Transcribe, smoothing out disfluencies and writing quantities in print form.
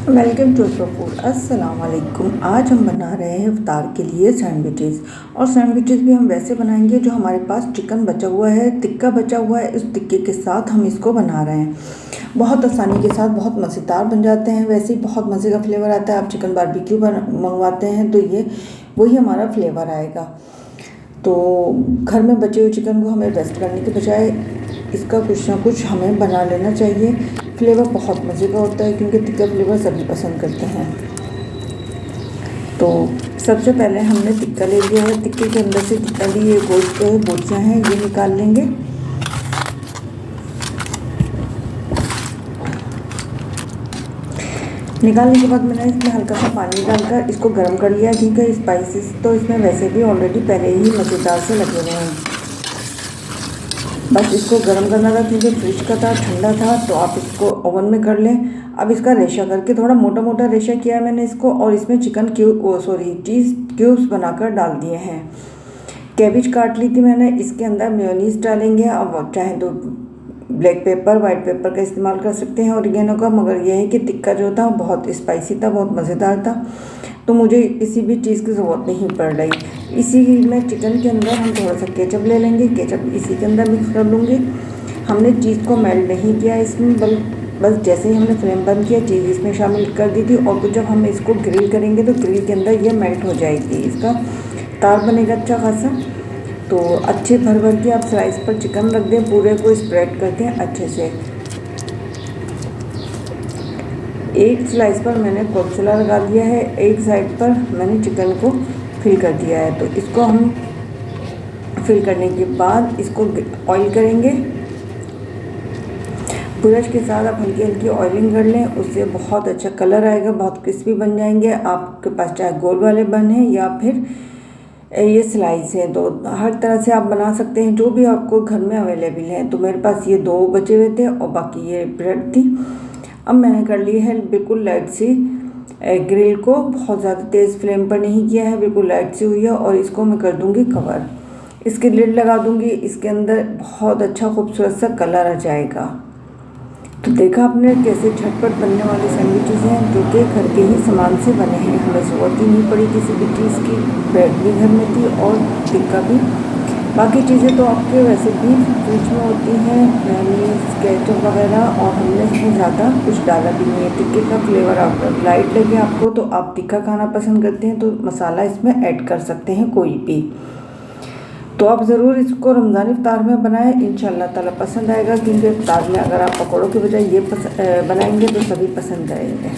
Welcome to food. अस्सलाम वालेकुम। आज हम बना रहे हैं इफ्तार के लिए सैंडविचेस। और सैंडविचेस भी हम वैसे बनाएंगे जो हमारे पास चिकन बचा हुआ है, टिक्का बचा हुआ है, इस टिक्के के साथ हम इसको बना रहे हैं। बहुत आसानी के साथ बहुत मज़ेदार बन जाते हैं। वैसे ही बहुत मज़े का फ्लेवर आता है। आप चिकन बारबेक्यू मंगवाते हैं तो ये वही हमारा फ्लेवर आएगा। तो घर में बचे हुए चिकन को हमें वेस्ट करने के बजाय इसका कुछ ना कुछ हमें बना लेना चाहिए। फ्लेवर बहुत मज़े का होता है क्योंकि टिक्का फ्लेवर सभी पसंद करते हैं। तो सबसे पहले हमने टिक्का ले लिया है। टिक्के के अंदर से जितना भी ये गोश्त बोटियाँ हैं ये निकाल लेंगे। निकालने के बाद मैंने इसमें हल्का सा पानी डालकर इसको गर्म कर लिया क्योंकि स्पाइसेस तो इसमें वैसे भी ऑलरेडी पहले ही मज़ेदार से लगे हुए हैं। बस इसको गर्म करना था क्योंकि फ्रिज का था, ठंडा था, तो आप इसको ओवन में कर लें। अब इसका रेशा करके थोड़ा मोटा मोटा रेशा किया है मैंने इसको, और इसमें चीज़ क्यूब्स बनाकर डाल दिए हैं। कैबेज काट ली थी मैंने। इसके अंदर मेयोनीज डालेंगे। अब चाहे तो ब्लैक पेपर, वाइट पेपर का इस्तेमाल कर सकते हैं ऑरिगेनो का, मगर यह है कि टिक्का जो था बहुत स्पाइसी था, बहुत मज़ेदार था, तो मुझे किसी भी चीज़ की ज़रूरत नहीं पड़ रही। इसी में चिकन के अंदर हम थोड़ा सा केचप ले लेंगे। केचप इसी के अंदर मिक्स कर लूँगी। हमने चीज़ को मेल्ट नहीं किया इसमें, बस जैसे ही हमने फ्लेम बंद किया चीज़ इसमें शामिल कर दी थी। और जब हम इसको ग्रिल करेंगे तो ग्रिल के अंदर ये मेल्ट हो जाएगी, इसका तार बनेगा अच्छा खासा। तो अच्छे भर भर के आप स्लाइस पर चिकन रख दें, पूरे को स्प्रेड कर दें अच्छे से। एक स्लाइस पर मैंने कोर्सला लगा दिया है, एक साइड पर मैंने चिकन को फिल कर दिया है। तो इसको हम फिल करने के बाद इसको ऑयल करेंगे। ब्रश के साथ आप हल्की हल्की ऑयलिंग कर लें, उससे बहुत अच्छा कलर आएगा, बहुत क्रिस्पी बन जाएंगे। आपके पास चाहे गोल वाले बन हैं या फिर ये स्लाइस है, तो हर तरह से आप बना सकते हैं, जो भी आपको घर में अवेलेबल है। तो मेरे पास ये 2 बचे हुए थे और बाकी ये ब्रेड थी। अब मैंने कर ली है बिल्कुल लाइट सी ग्रिल को, बहुत ज़्यादा तेज़ फ्लेम पर नहीं किया है, बिल्कुल लाइट सी हुई है। और इसको मैं कर दूँगी कवर, इसकी लिड लगा दूँगी। इसके अंदर बहुत अच्छा खूबसूरत सा कलर आ जाएगा। तो देखा आपने कैसे झटपट बनने वाले सैंडविचेस हैं जो कि घर के ही सामान से बने हैं। हमें ज़रूरत ही नहीं पड़ी किसी भी चीज़ की। ब्रेड भी घर में थी और टिक्का भी। बाकी चीज़ें तो आपके वैसे भी फ्रिज में होती हैं, मेयोनीज, केचप वगैरह, और हमने इसमें ज़्यादा कुछ डाला भी नहीं है। टिक्के का फ्लेवर अगर लाइट लगे आपको तो आप टिक्का खाना पसंद करते हैं तो मसाला इसमें ऐड कर सकते हैं कोई भी। तो आप ज़रूर इसको रमज़ान इफ्तार में बनाएं, इंशाअल्लाह ताला पसंद आएगा। क्योंकि इफ्तार में अगर आप पकौड़ों के बजाय ये बनाएंगे तो सभी पसंद आएंगे।